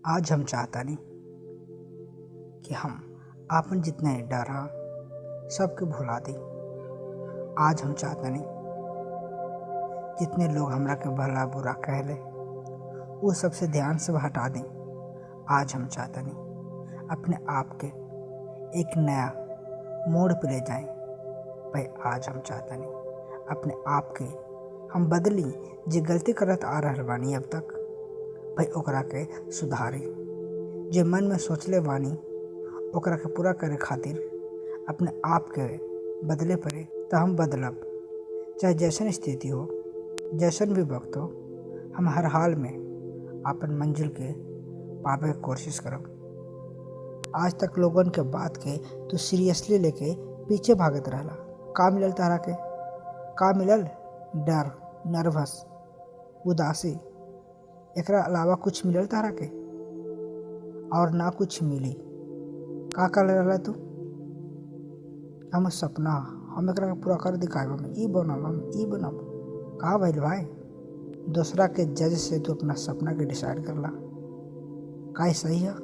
आज हम चाहतानी कि हम आपन जितने डर हा सबके भुला दी। आज हम चाहतानी जितने लोग हमरा के भला बुरा कहले वो सबसे ध्यान से हटा दें। आज हम चाहतानी अपने आप के एक नया मोड़ पे ले जाएं। भाई आज हम चाहतानी अपने आप के हम बदली जे गलती करत आ रहल बानी अब तक भाई ओकरा के सुधारी। जे मन में सोचले बानी ओकरा के पूरा करे खातिर अपने आप के बदले पड़े तो हम बदलब। चाहे जैसन स्थिति हो जैसन भी वक्त हो हम हर हाल में अपन मंजिल के पावे के कोशिश करब। आज तक लोगन के बात के तू सीरियसली लेके पीछे भागत रहला। का मिलल तारा के? का मिलल? डर, नर्वस, उदासी, एकरा अलावा कुछ मिलल तारा के? और ना कुछ मिली। का कर रहला तू? हम सपना हम एकरा के पूरा कर दिखाएब, हम ई बनब, हम ई बनब। का भइल भाई? दूसरा के जज से तू अपना सपना के डिसाइड करला। का ई सही है?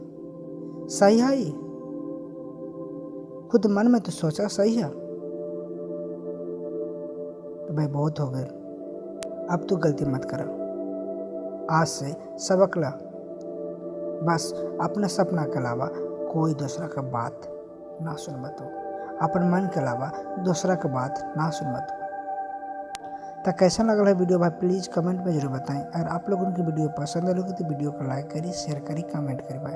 सही है? ई खुद मन में तो सोचा सही है? तो भाई बहुत हो गए, अब तू गलती मत कर। आज से सबक ला। बस अपने सपना के अलावा कोई दूसरा का बात ना सुन मत हो। अपन मन के अलावा दूसरा के बात ना सुन मत हो। तो कैसा लगल है वीडियो भाई प्लीज़ कमेंट में जरूर बताएं। अगर आप लोगों की वीडियो पसंद आए तो वीडियो को लाइक करी, शेयर करी, कमेंट करी भाई।